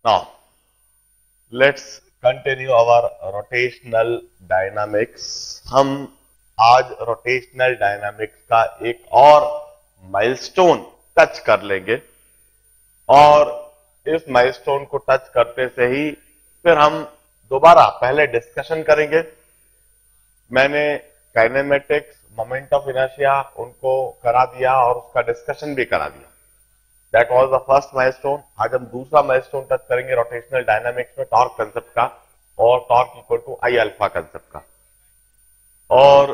Now, let's continue our rotational dynamics. हम आज rotational dynamics का एक और माइलस्टोन टच कर लेंगे और इस माइलस्टोन को टच करते से ही फिर हम दोबारा पहले डिस्कशन करेंगे। मैंने काइनेमेटिक्स, मोमेंट ऑफ इनर्शिया उनको करा दिया और उसका डिस्कशन भी करा दिया। That was the first milestone. आज हम दूसरा माइलस्टोन टच करेंगे रोटेशनल डायनामिक्स में टॉर्क कंसेप्ट का और torque equal to I alpha concept का। और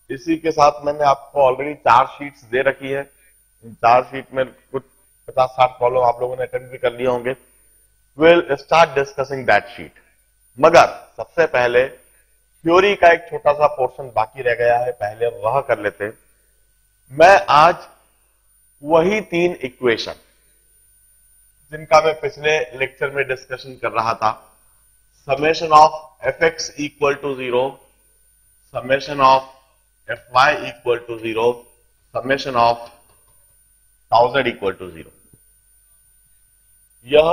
इसी के साथ मैंने आपको ऑलरेडी 4 शीट्स दे रखी है। इन 4 शीट में कुछ 50-60 प्रॉब्लम आप लोगों ने अटेंड भी कर लिए होंगे। Will start discussing that sheet. मगर सबसे पहले थ्योरी का एक छोटा सा पोर्शन बाकी रह गया है, पहले हम वह कर लेते हैं। मैं आज वही 3 इक्वेशन जिनका मैं पिछले लेक्चर में डिस्कशन कर रहा था, summation of F X equal to 0, summation of F Y equal to 0, summation of tau Z equal to 0, यह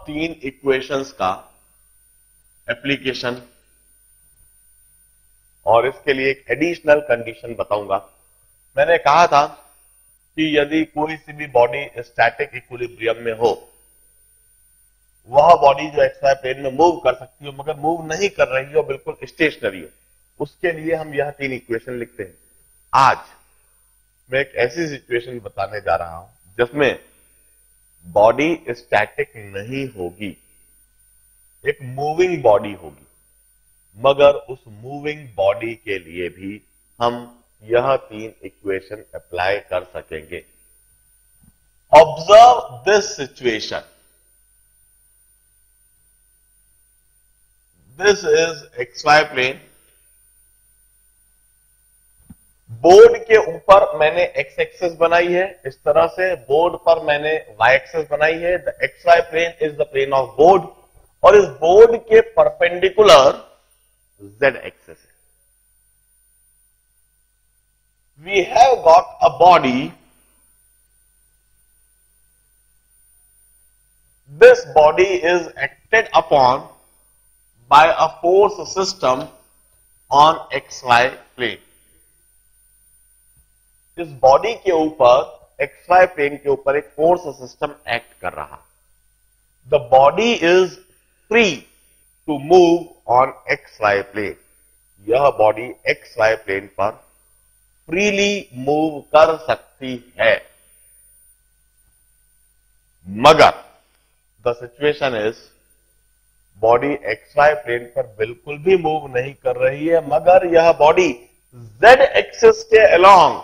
3 इक्वेशंस का एप्लीकेशन और इसके लिए एक एडिशनल कंडीशन बताऊंगा। मैंने कहा था कि यदि कोई सी भी बॉडी स्टैटिक इक्विलिब्रियम में हो, वह बॉडी जो एक्स वाई प्लेन में मूव कर सकती हो मगर मूव नहीं कर रही हो, बिल्कुल स्टेशनरी हो, उसके लिए हम यह 3 इक्वेशन लिखते हैं। आज मैं एक ऐसी सिचुएशन बताने जा रहा हूं जिसमें बॉडी स्टैटिक नहीं होगी, एक मूविंग बॉडी होगी, मगर उस मूविंग बॉडी के लिए भी हम यह 3 इक्वेशन अप्लाई कर सकेंगे। Observe this situation. This is X Y plane. Board के ऊपर मैंने एक्स एक्सेस बनाई है, इस तरह से बोर्ड पर मैंने वाई एक्सेस बनाई है। The X Y plane is the plane of board और इस बोर्ड के परपेंडिकुलर जेड एक्सेस है। We have got a body. This body is acted upon by a force system on XY plane. इस body के ऊपर XY plane के ऊपर एक फोर्स सिस्टम एक्ट कर रहा। The body is free to move on XY plane. यह body XY plane पर फ्रीली मूव कर सकती है, मगर the situation is body XY plane पर बिल्कुल भी मूव नहीं कर रही है, मगर यह बॉडी Z एक्सिस के अलोंग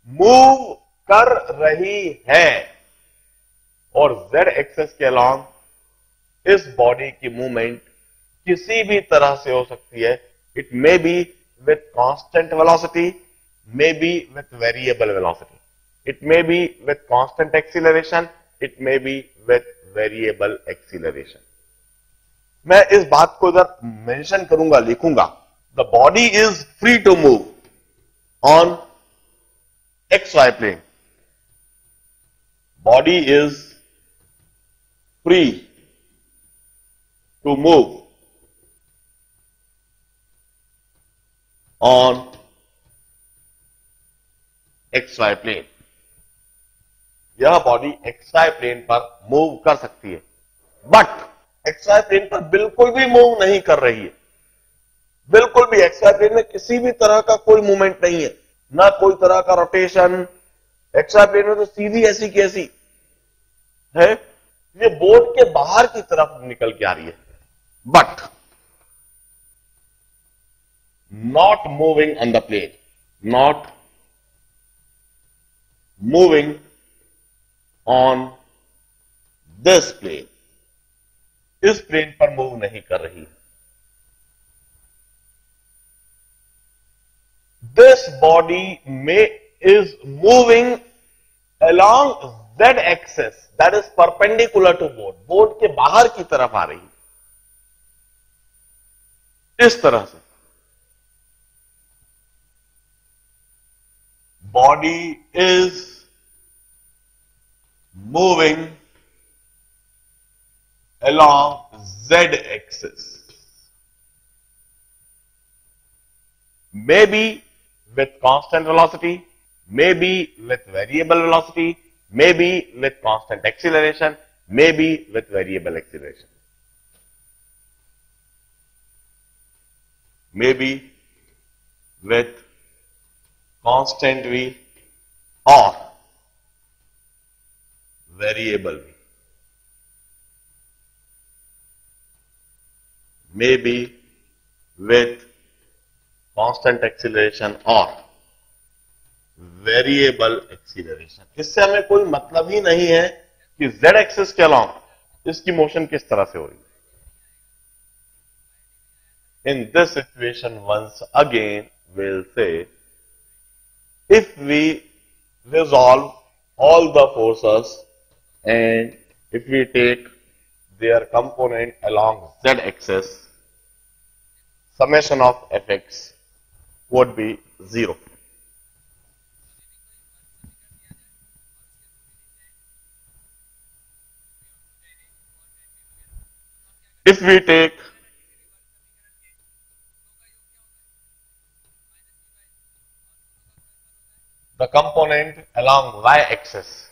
मूव कर रही है और Z एक्सिस के अलोंग इस बॉडी की मूवमेंट किसी भी तरह से हो सकती है। It may be with constant velocity, may be with variable velocity, it may be with constant acceleration, it may be with variable acceleration. मैं इस बात को इधर मेंशन करूंगा, लिखूंगा। The body is free to move on XY plane. Body is free to move on XY plane. यह body XY plane पर move कर सकती है, बट XY प्लेन पर बिल्कुल भी मूव नहीं कर रही है। बिल्कुल भी XY प्लेन में किसी भी तरह का कोई मूवमेंट नहीं है, ना कोई तरह का रोटेशन। XY प्लेन में तो सीधी ऐसी की ऐसी है, ये बोर्ड के बाहर की तरफ निकल के आ रही है, but not moving on the plane, not moving on this plane, इस प्लेन पर मूव नहीं कर रही। This body is moving along Z axis that is perpendicular to board, board के बाहर की तरफ आ रही, इस तरह से। Body is moving along z axis, maybe with constant velocity, maybe with variable velocity, maybe with constant acceleration, maybe with variable acceleration, maybe with constant v or variable v, maybe with constant acceleration और variable acceleration. इससे हमें कोई मतलब ही नहीं है कि z axis के अलॉन्ग इसकी मोशन किस तरह से हो रही है। In this situation once again we'll say if we resolve all the forces and if we take their component along z axis, summation of fx would be 0. If we take the component along y-axis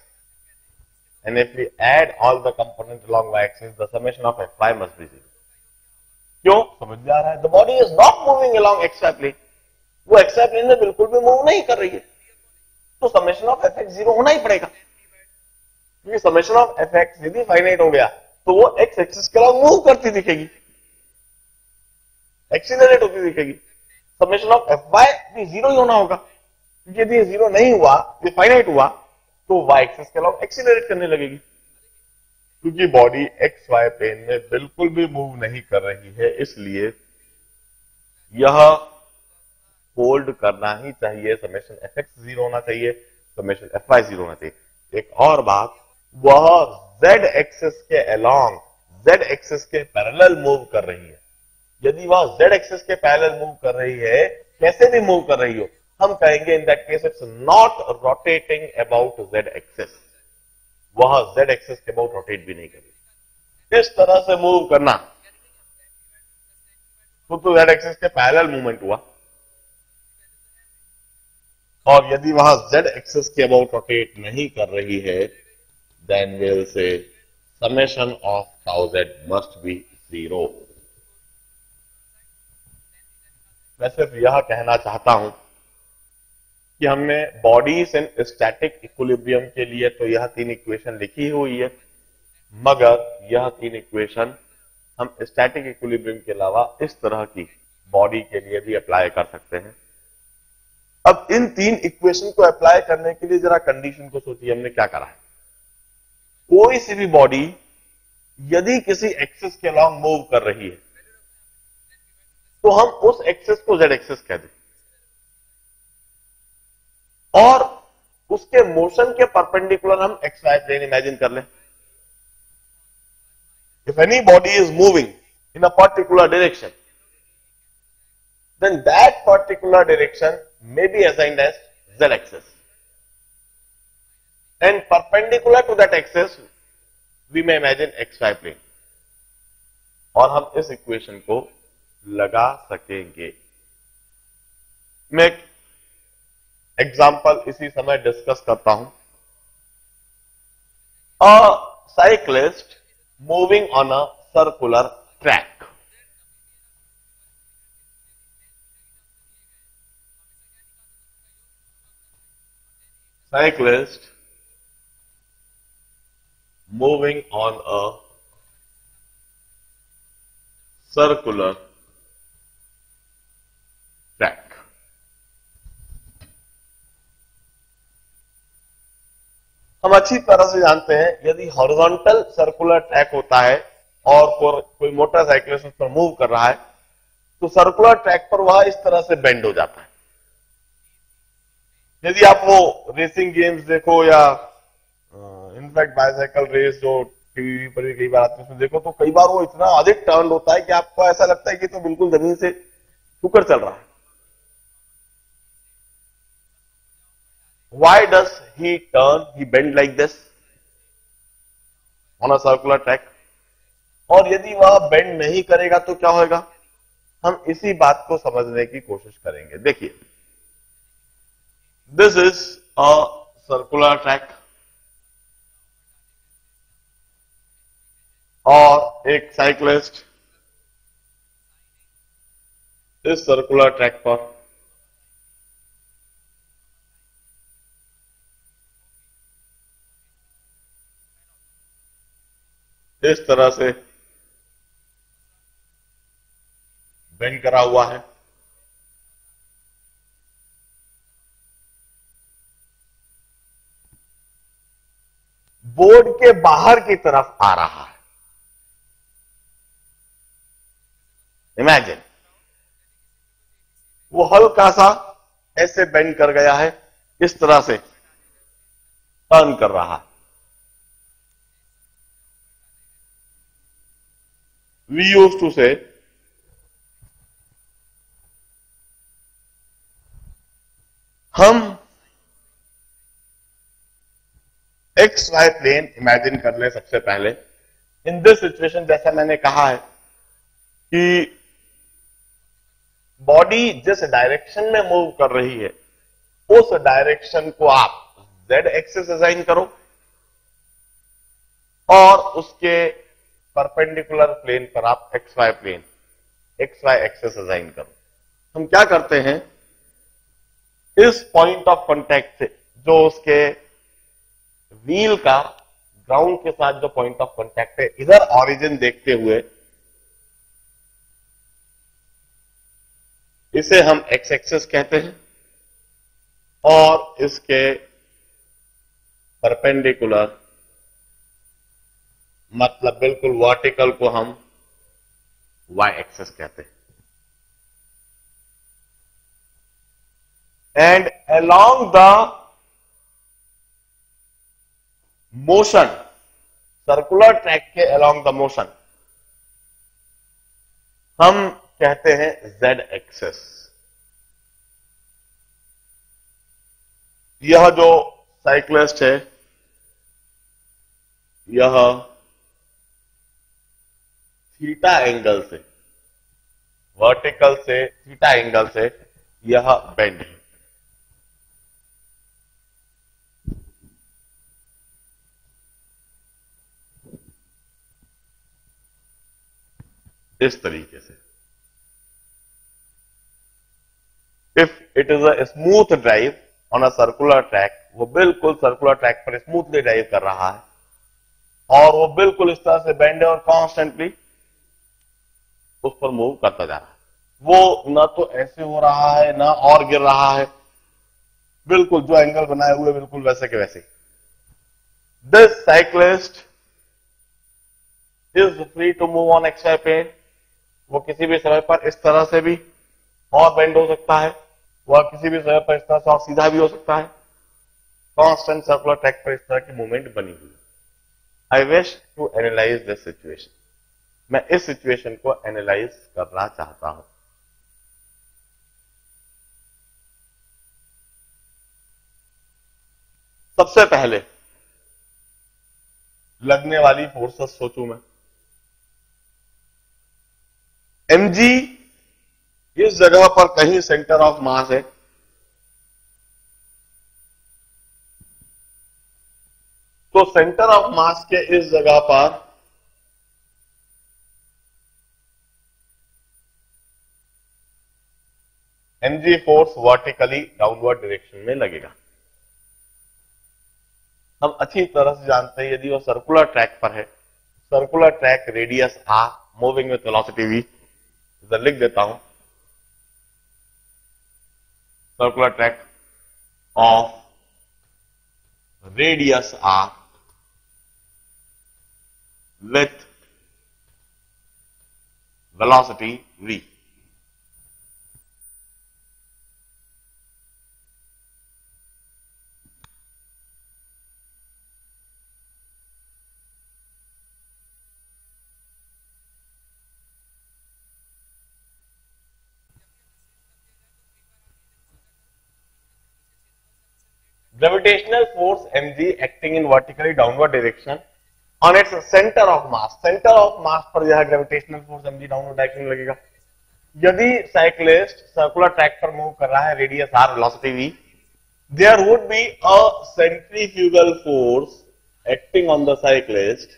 and if we add all the components along y-axis, the summation of fy must be 0. क्यों? समझ में आ रहा है? The body is not moving along xy plane. वो xy plane में बिल्कुल भी move नहीं कर रही है, तो समेशन ऑफ fx 0 होना ही पड़ेगा, क्योंकि समेशन ऑफ fx यदि फाइनाइट हो गया तो वो x एक्सिस के अलॉन्ग मूव करती दिखेगी, एक्सीलरेट होती दिखेगी। समेशन ऑफ fy भी 0 ही होना होगा, क्योंकि यदि ये 0 नहीं हुआ, ये फाइनाइट हुआ, तो y एक्सिस के अलॉन्ग एक्सीलरेट करने लगेगी, क्योंकि बॉडी एक्स वाई प्लेन में बिल्कुल भी मूव नहीं कर रही है, इसलिए यह होल्ड करना ही चाहिए। समेशन fx 0 होना चाहिए, समेशन fy 0 होना चाहिए। एक और बात, वह z एक्सिस के अलोंग, z एक्सिस के पैरेलल मूव कर रही है। यदि वह z एक्सिस के पैरेलल मूव कर रही है, कैसे भी मूव कर रही हो, हम कहेंगे in that case it's not rotating about z axis. वह z एक्सिस के अबाउट रोटेट भी नहीं करेगी। इस तरह से मूव करना तो z एक्सिस के पैरेलल मूवमेंट हुआ, और यदि वह z एक्सिस के अबाउट रोटेट नहीं कर रही है, then will say summation of tau z must be 0। मैं सिर्फ यह कहना चाहता हूं कि हमने बॉडीज इन स्टैटिक इक्विलिब्रियम के लिए तो यह 3 इक्वेशन लिखी हुई है, मगर यह 3 इक्वेशन हम स्टैटिक इक्विलिब्रियम के अलावा इस तरह की बॉडी के लिए भी अप्लाई कर सकते हैं। अब इन 3 इक्वेशन को अप्लाई करने के लिए जरा कंडीशन को सोचिए, हमने क्या करा है। कोई सी भी बॉडी यदि किसी एक्सिस के अलॉन्ग मूव कर रही है, तो हम उस एक्सिस को z एक्सिस कह दें, और उसके मोशन के परपेंडिकुलर हम एक्स वाई प्लेन इमेजिन कर लें। If any body is moving in a particular direction, then that particular direction may be assigned as z axis, and perpendicular to that axis we may imagine xy plane, और हम इस equation को लगा सकेंगे। मैं एक एग्जाम्पल इसी समय डिस्कस करता हूं। अ cyclist moving on a circular track, cyclist moving on a circular track. हम अच्छी तरह से जानते हैं, यदि हॉरिजॉन्टल सर्कुलर ट्रैक होता है और कोई मोटरसाइकिलिस्ट उस पर मूव कर रहा है, तो सर्कुलर ट्रैक पर वह इस तरह से बेंड हो जाता है। यदि आप वो रेसिंग गेम्स देखो या इनफैक्ट बाइसाइकिल रेस जो टीवी पर भी कई बार आती है उसमें देखो, तो कई बार वो इतना अधिक टर्न होता है कि आपको ऐसा लगता है कि तो बिल्कुल जमीन से छूकर चल रहा है। Why does he turn, he bend like this on a circular track? और यदि वह बेंड नहीं करेगा तो क्या होगा, हम इसी बात को समझने की कोशिश करेंगे। देखिए, this is a circular track और एक साइक्लिस्ट इस सर्कुलर ट्रैक पर इस तरह से बेंड करा हुआ है। बोर्ड के बाहर की तरफ आ रहा है। इमेजिन, वो हल्का सा ऐसे बेंड कर गया है, इस तरह से टर्न कर रहा है। वी यूज्ड टू से हम एक्स वाई प्लेन इमेजिन कर ले सबसे पहले। इन दिस सिचुएशन, जैसा मैंने कहा है कि बॉडी जिस डायरेक्शन में मूव कर रही है उस डायरेक्शन को आप जेड एक्सिस असाइन करो और उसके परपेंडिकुलर प्लेन पर आप X Y plane, X Y axis assign करो। हम क्या करते हैं, इस पॉइंट ऑफ कांटेक्ट से, जो उसके व्हील का ग्राउंड के साथ जो पॉइंट ऑफ कांटेक्ट है, इधर ऑरिजिन देखते हुए इसे हम एक्स एक्सिस कहते हैं और इसके परपेंडिकुलर, मतलब बिल्कुल वर्टिकल, को हम वाई एक्सिस कहते हैं। And along the motion, circular track के अलोंग द मोशन हम कहते हैं जेड एक्सिस। यह जो साइक्लिस्ट है, यह थीटा एंगल से, वर्टिकल से थीटा एंगल से यह बेंड है। इस तरीके से, if it is a smooth drive on a circular track, वो बिल्कुल सर्कुलर ट्रैक पर स्मूथली ड्राइव कर रहा है और वो बिल्कुल इस तरह से बेंड है और कॉन्स्टेंटली उस पर मूव करता जा रहा है। वो ना तो ऐसे हो रहा है ना और गिर रहा है, बिल्कुल जो एंगल बनाए हुए बिल्कुल वैसे के वैसे। This cyclist is free to move on X Y plane. वो किसी भी समय पर इस तरह से भी और बेंड हो सकता है, वह किसी भी समय पर इस तरह से और सीधा भी हो सकता है। कांस्टेंट सर्कुलर ट्रैक पर इस तरह की मूवमेंट बनी हुई। I wish to analyse this situation. मैं इस सिचुएशन को एनालाइज करना चाहता हूं। सबसे पहले लगने वाली फोर्सेस सोचूं मैं। mg इस जगह पर कहीं सेंटर ऑफ मास है, तो सेंटर ऑफ मास के इस जगह पर mg force vertically downward direction में लगेगा। हम अच्छी तरह से जानते हैं, यदि वह सर्कुलर ट्रैक पर है, circular track radius r, moving with velocity v, इधर लिख देता हूं, circular track of radius r with velocity v। Gravitational force mg acting in vertically downward direction on its centre of mass, centre of mass पर यह gravitational force mg downward acting लगेगा। यदि cyclist circular track पर move कर रहा है, radius r, velocity v, there would be a centrifugal force acting on the cyclist।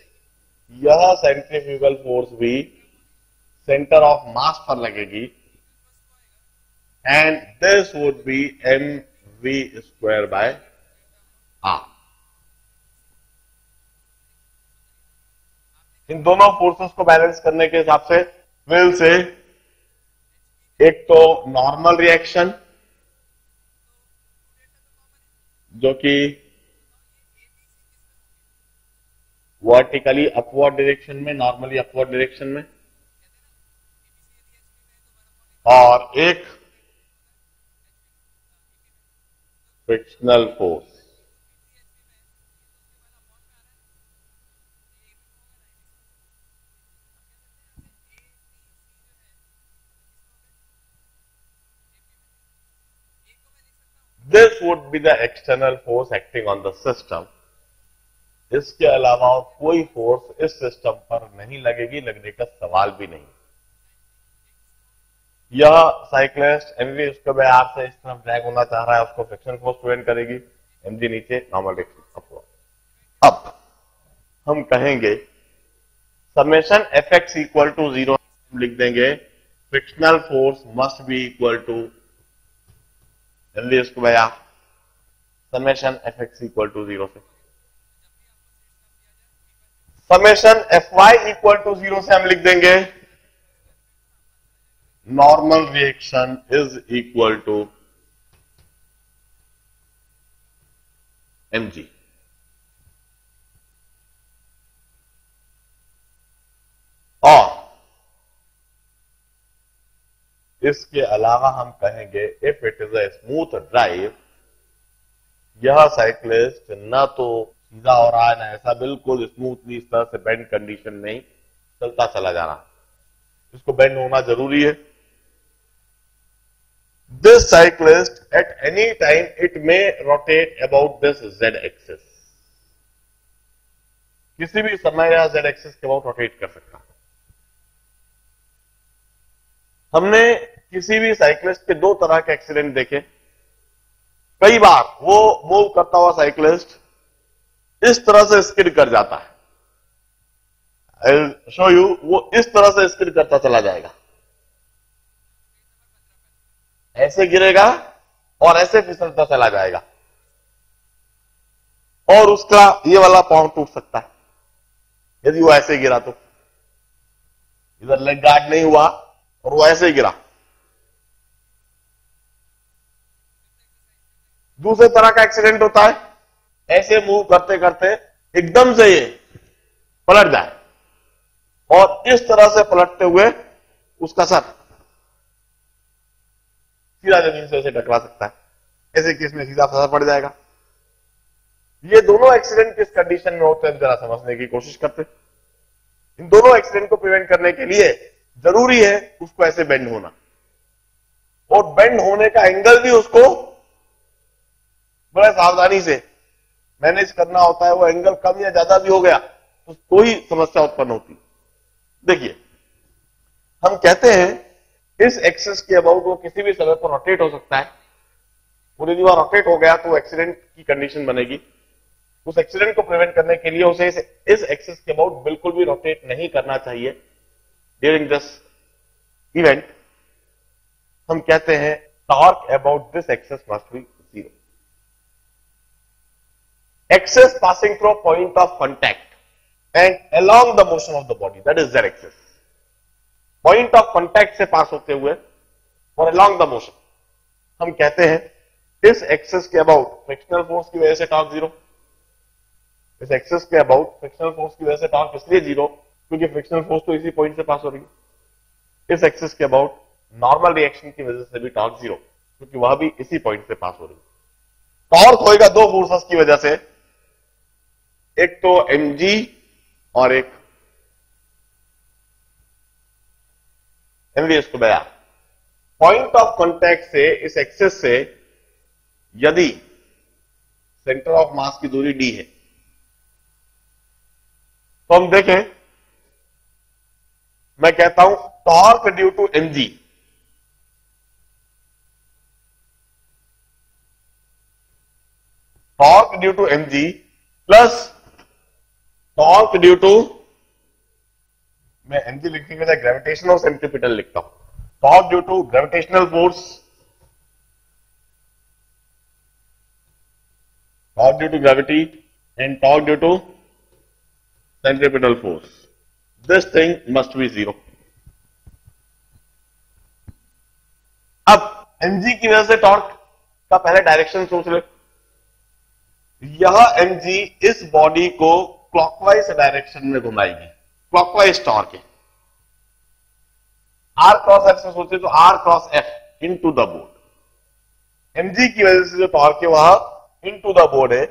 यह centrifugal force भी सेंटर ऑफ मास पर लगेगी, and this would be mv² by r। इन दोनों फोर्सेस को बैलेंस करने के हिसाब से विल से एक तो नॉर्मल रिएक्शन जो कि वर्टिकली अपवर्ड डायरेक्शन में, नॉर्मली अपवर्ड डायरेक्शन में, और एक frictional force. This would be the external force acting on the system। इसके अलावा और कोई फोर्स इस सिस्टम पर नहीं लगेगी, लगने का सवाल भी नहीं। यह साइक्लिस्ट mv² r से इस तरफ ड्रैग होना चाह रहा है, उसको फ्रिक्शन फोर्स प्रिवेंट करेगी, mg नीचे, नॉर्मल डायरेक्शन अपवर्ड। अब हम कहेंगे समेशन fx इक्वल टू 0 लिख देंगे, frictional force must be equal to mv² r, summation fx equal to 0 से। समेशन fy इक्वल टू 0 से हम लिख देंगे normal reaction is equal to mg। और इसके अलावा हम कहेंगे if it is a smooth drive, यह साइक्लिस्ट ना तो सीधा हो रहा है ना ऐसा, बिल्कुल स्मूथली इस तरह से बेंड कंडीशन में ही चलता चला जा रहा, इसको बेंड होना जरूरी है। This cyclist at any time it may rotate about this z axis, किसी भी समय यह z एक्सिस के अबाउट रोटेट कर सकता है। हमने किसी भी साइक्लिस्ट के दो तरह के एक्सीडेंट देखे। कई बार वो मूव करता हुआ साइक्लिस्ट इस तरह से स्किड कर जाता है, आई विल शो यू, वो इस तरह से स्किड करता चला जाएगा, ऐसे गिरेगा और ऐसे फिसलता चला जाएगा, और उसका ये वाला पांव टूट सकता है यदि वो ऐसे गिरा तो। इधर लेग गार्ड नहीं हुआ और वो ऐसे ही गिरा। दूसरे तरह का एक्सीडेंट होता है, ऐसे मूव करते करते एकदम से ये पलट जाए और इस तरह से पलटते हुए उसका सर सीधा जमीन से उसे टकरा सकता है, ऐसे केस में सीधा फंसा पड़ जाएगा। ये दोनों एक्सीडेंट किस कंडीशन में होते हैं जरा समझने की कोशिश करते। इन दोनों एक्सीडेंट को प्रिवेंट करने के लिए जरूरी है उसको ऐसे बेंड होना, और बेंड होने का एंगल भी उसको बड़ा सावधानी से मैनेज करना होता है। वो एंगल कम या ज्यादा भी हो गया तो कोई समस्या उत्पन्न होती। देखिए, हम कहते हैं इस एक्सिस के अबाउट वो किसी भी समय पर रोटेट हो सकता है, और यदि वह रोटेट हो गया तो एक्सीडेंट की कंडीशन बनेगी। उस एक्सीडेंट को प्रिवेंट करने के लिए उसे इस एक्सिस के अबाउट बिल्कुल भी रोटेट नहीं करना चाहिए। ड्यूरिंग दिस इवेंट हम कहते हैं torque about this axis must be 0। Axis passing through a point of contact and along the motion of the body, that is z axis। Point of contact से पास होते हुए और along the motion हम कहते हैं इस एक्सिस के about frictional force की वजह से टॉर्क 0। इस एक्सिस के अबाउट फ्रिक्शनल फोर्स की वजह से टॉर्क इसलिए 0 क्योंकि फ्रिक्शनल फोर्स तो इसी पॉइंट से पास हो रही है। इस एक्सिस के अबाउट नॉर्मल रिएक्शन की वजह से भी टॉर्क 0 क्योंकि वह भी इसी पॉइंट से पास हो रही है। टॉर्क होएगा दो फोर्सेस की वजह से, एक तो mg और एक mv²। पॉइंट ऑफ कांटेक्ट से इस एक्सिस से यदि सेंटर ऑफ मास की दूरी d है तो हम देखें, मैं कहता हूं torque due to mg, torque due to mg plus torque due to, मैं mg लिखने के बजाय ग्रेविटेशन और सेंट्रीपिटल लिखता हूं, torque due to gravitational force, torque due to gravity and torque due to centripetal force. This thing must be 0. अब mg की वजह से टॉर्क का पहले डायरेक्शन सोच ले, यह mg इस बॉडी को क्लॉकवाइज डायरेक्शन में घुमाएगी, क्लॉकवाइज टॉर्क है। r क्रॉस f से सोचे तो r cross f into the board, mg की वजह से जो टॉर्क है वह इनटू द बोर्ड है,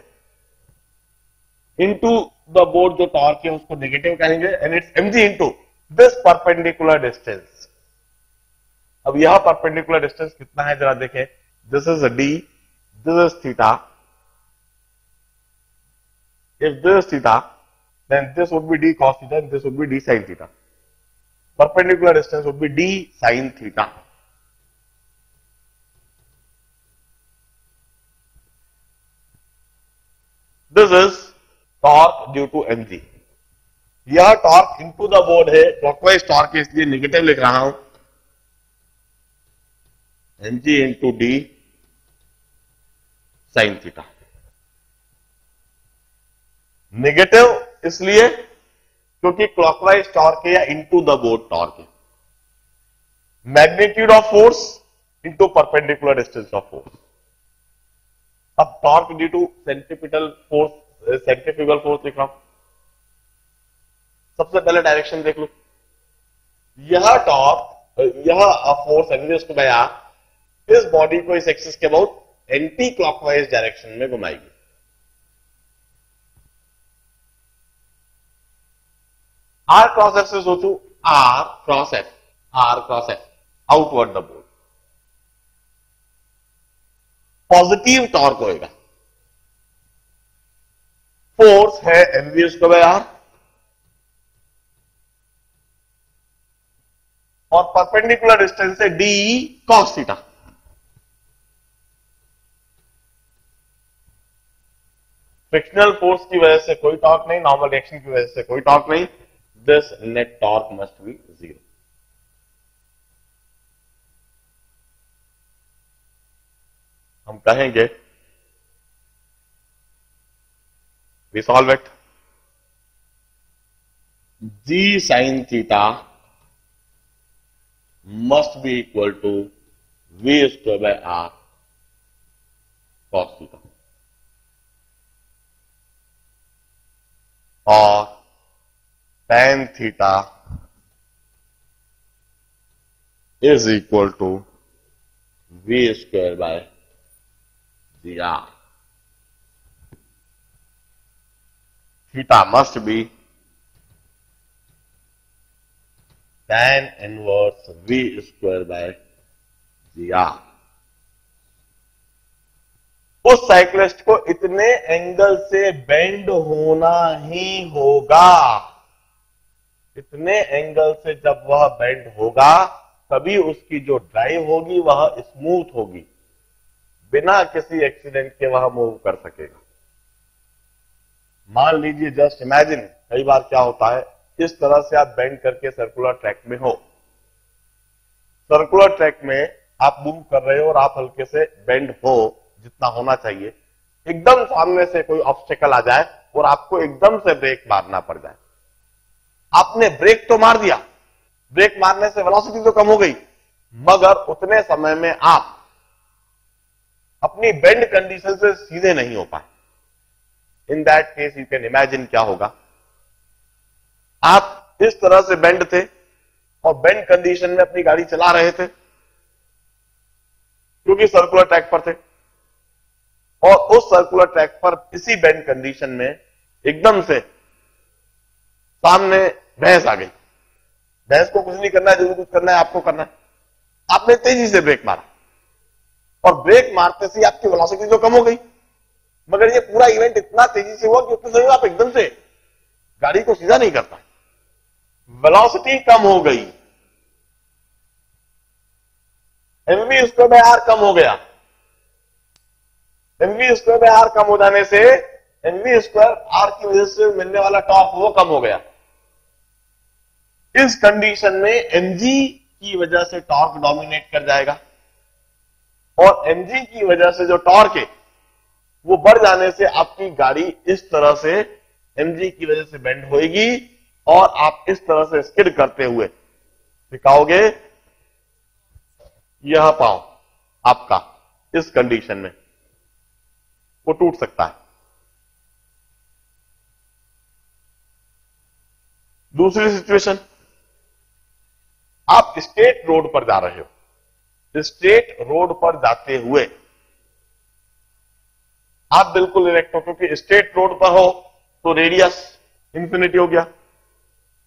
इनटू द बोर्ड जो टॉर्क है उसको नेगेटिव कहेंगे, and it's mg into this perpendicular distance. अब यह परपेंडिकुलर डिस्टेंस कितना है जरा देखें, this is d, this is theta, if this is theta then this would be d cos theta and this would be d sin theta. Perpendicular distance would be d sin theta. This is torque due to mg. यह torque into the board है, clockwise torque है इसलिए negative लिख रहा हूं, mg into D sine theta. Negative इसलिए क्योंकि clockwise torque है या इनटू द बोर्ड टॉर्क है। Magnitude of force into perpendicular distance of force. अब torque due to centripetal force, centrifugal force लिख रहा हूं। सबसे पहले डायरेक्शन देख लो, यह टॉर्क, यह फोर्स एनर्जी उसको मैं इस बॉडी को इस एक्सिस के अबाउट एंटी क्लॉकवाइज डायरेक्शन में घुमाएगी। आर क्रॉस एफ से सोचू, R cross F, R cross F outward the board, positive torque होएगा। फोर्स है एमवी उसको बाय आर, और परपेंडिकुलर डिस्टेंस है D cos theta. Frictional force की वजह से कोई टॉर्क नहीं, नॉर्मल रिएक्शन की वजह से कोई टॉर्क नहीं, this net torque must be 0। हम कहेंगे we solve it, g sin theta must be equal to v square by r cos theta, और tan theta is equal to v square by dr. Theta must be tan inverse v square by dr. उस cyclist को इतने angle से bend होना ही होगा, इतने angle से जब वह बेंड होगा तभी उसकी जो ड्राइव होगी वह स्मूथ होगी, बिना किसी एक्सीडेंट के वह मूव कर सकेगा। मान लीजिए, जस्ट इमेजिन, कई बार क्या होता है, इस तरह से आप बेंड करके सर्कुलर ट्रैक में हो, सर्कुलर ट्रैक में आप मूव कर रहे हो और आप हल्के से बेंड हो जितना होना चाहिए, एकदम सामने से कोई ऑब्स्टेकल आ जाए और आपको एकदम से ब्रेक मारना पड़ जाए। आपने ब्रेक तो मार दिया, ब्रेक मारने से वेलोसिटी तो कम हो गई, मगर उतने समय में आप अपनी बेंड कंडीशन से सीधे नहीं हो पाए। In that case you can imagine क्या होगा, आप इस तरह से बेंड थे और बेंड कंडीशन में अपनी गाड़ी चला रहे थे क्योंकि सर्कुलर ट्रैक पर थे, और उस सर्कुलर ट्रैक पर इसी बेंड कंडीशन में एकदम से सामने भैंस आ गई। भैंस को कुछ नहीं करना है, जो कुछ करना है आपको करना है। आपने तेजी से ब्रेक मारा और ब्रेक मारते से आपकी वेलोसिटी तो कम हो गई, मगर ये पूरा इवेंट इतना तेजी से हुआ कि उतने समय आप एकदम से गाड़ी को सीधा नहीं करता, वेलोसिटी कम हो गई, mv स्क्वायर बाय आर कम हो गया। mv स्क्वायर बाय आर कम हो जाने से mv स्क्वायर आर की वजह से मिलने वाला टॉर्क वो कम हो गया। इस कंडीशन में mg की वजह से टॉर्क डोमिनेट कर जाएगा और mg की वजह से जो टॉर्क है वो बढ़ जाने से आपकी गाड़ी इस तरह से mg की वजह से बेंड होएगी और आप इस तरह से स्किड करते हुए दिखाओगे। यह पांव आपका इस कंडीशन में वो टूट सकता है। दूसरी सिचुएशन, आप स्टेट रोड पर जा रहे हो, स्टेट रोड पर जाते हुए आप बिल्कुल इरेक्ट हो, क्योंकि स्टेट रोड पर हो तो रेडियस इंफिनिटी हो गया,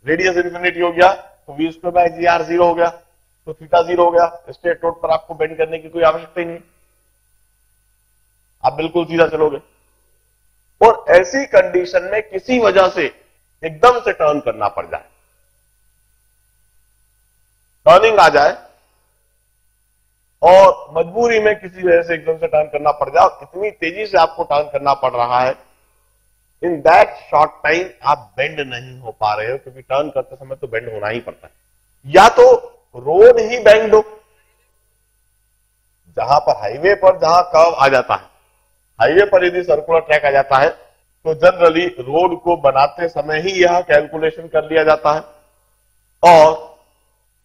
रेडियस इंफिनिटी हो गया तो V square by G R 0 हो गया, तो थीटा 0 हो गया। स्ट्रेट रोड पर आपको बेंड करने की कोई आवश्यकता ही नहीं, आप बिल्कुल सीधा चलोगे। और ऐसी कंडीशन में किसी वजह से एकदम से टर्न करना पड़ जाए, टर्निंग आ जाए और मजबूरी में किसी वजह से एकदम से टर्न करना पड़ जाए और इतनी तेजी से आपको टर्न करना पड़ रहा है, इन दैट शॉर्ट टाइम आप बेंड नहीं हो पा रहे हो, क्योंकि टर्न करते समय तो बेंड होना ही पड़ता है। या तो रोड ही बेंड हो, जहां पर हाईवे पर जहां कर्व आ जाता है, हाईवे पर यदि सर्कुलर ट्रैक आ जाता है तो जनरली रोड को बनाते समय ही यह कैलकुलेशन कर लिया जाता है और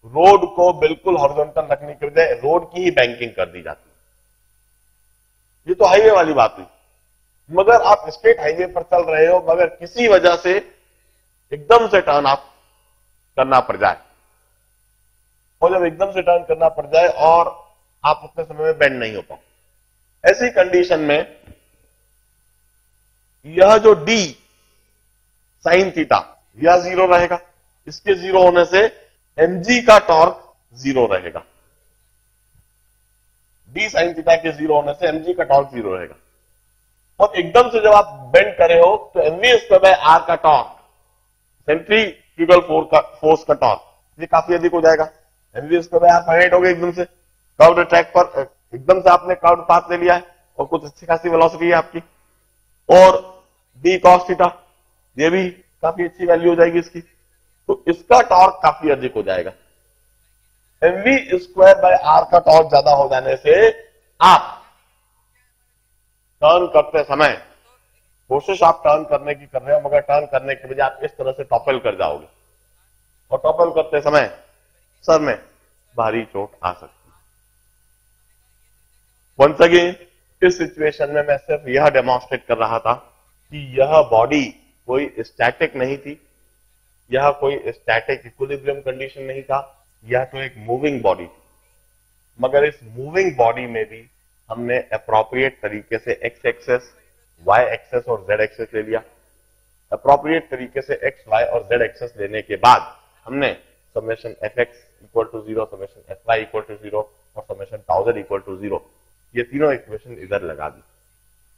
रोड को बिल्कुल हॉरिजॉन्टल रखने के बजाय रोड की ही बैंकिंग कर दी जाती है। ये तो हाईवे वाली बात हुई। मगर आप स्टेट हाईवे पर चल रहे हो, मगर किसी वजह से एकदम से टर्न आप करना पड़ जाए, और जब एकदम से टर्न करना पड़ जाए और आप उतने समय में बेंड नहीं हो पाओ, ऐसी कंडीशन में यह जो d साइन थीटा यह 0 रहेगा, इसके 0 होने से mg का टॉर्क 0 रहेगा। d साइन थीटा के 0 होने से mg का टॉर्क 0 रहेगा। और एकदम से जब आप बेंड करे हो तो mv स्क्वायर बाय आर का टॉर्क, सेंट्रीफ्यूगल फोर्स का टॉर्क, ये काफी अधिक हो जाएगा। mv square by R finite हो गया, एकदम से कर्व्ड ट्रैक पर एकदम से आपने कर्व्ड पाथ ले लिया है और कुछ अच्छी खासी वेलोसिटी है आपकी, और d cos थीटा ये भी काफी अच्छी वैल्यू हो जाएगी इसकी, तो इसका टॉर्क काफी अधिक हो जाएगा। mv स्क्वायर बाय आर का टॉर्क ज्यादा हो जाने से आप टर्न करते समय कोशिश आप टर्न करने की कर रहे हो, मगर टर्न करने के बजाय आप इस तरह से टॉपल कर जाओगे और टॉपल करते समय सर में भारी चोट आ सकती है। वंस अगेन इस सिचुएशन में मैं सिर्फ यह डेमोन्स्ट्रेट कर रहा था कि यह बॉडी कोई स्टैटिक नहीं थी, यह कोई स्टैटिक इक्विलिब्रियम कंडीशन नहीं था, यह तो एक मूविंग बॉडी थी। मगर इस मूविंग बॉडी में भी हमने अप्रोप्रिएट तरीके से एक्स एक्सेस, वाई एक्सेस और जेड एक्सेस ले लिया। अप्रोप्रिएट तरीके से एक्स, वाई और जेड एक्सेस लेने के बाद हमने summation F X equal to 0, summation F Y equal to 0 और summation tau Z equal to 0, ये तीनों इक्वेशन इधर लगा दी।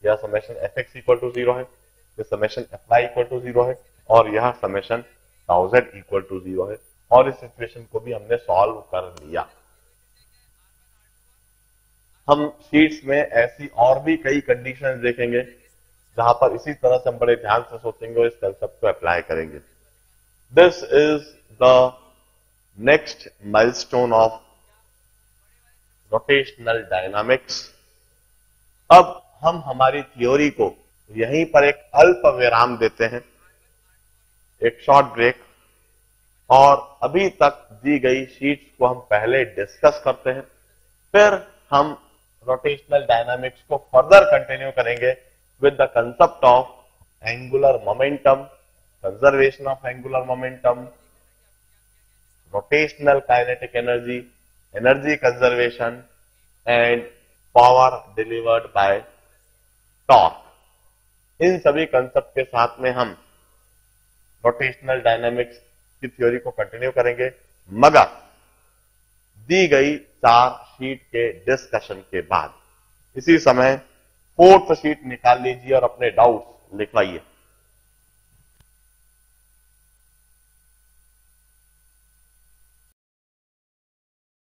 यह summation F X equal to 0 है, यह summation F Y equal to 0 है और यह summation tau Z equal to 0 है, और इस सिचुएशन को भी हमने सॉल्व कर लिया। हम शीट्स में ऐसी और भी कई कंडीशंस देखेंगे जहां पर इसी तरह से हम बड़े ध्यान से सोचेंगे और इस कंसेप्ट को अप्लाई करेंगे। This is the next milestone of rotational dynamics. अब हम हमारी थ्योरी को यहीं पर एक अल्प विराम देते हैं, एक शॉर्ट ब्रेक, और अभी तक दी गई शीट्स को हम पहले डिस्कस करते हैं, फिर हम रोटेशनल डायनामिक्स को फर्दर कंटिन्यू करेंगे with the concept of angular momentum, conservation of angular momentum, rotational kinetic energy, energy conservation and power delivered by torque. इन सभी कंसेप्ट के साथ में हम रोटेशनल डायनामिक्स की थ्योरी को कंटिन्यू करेंगे, मगर दी गई 4 शीट के डिस्कशन के बाद। इसी समय 4th शीट निकाल लीजिए और अपने डाउट्स लिखवाइए।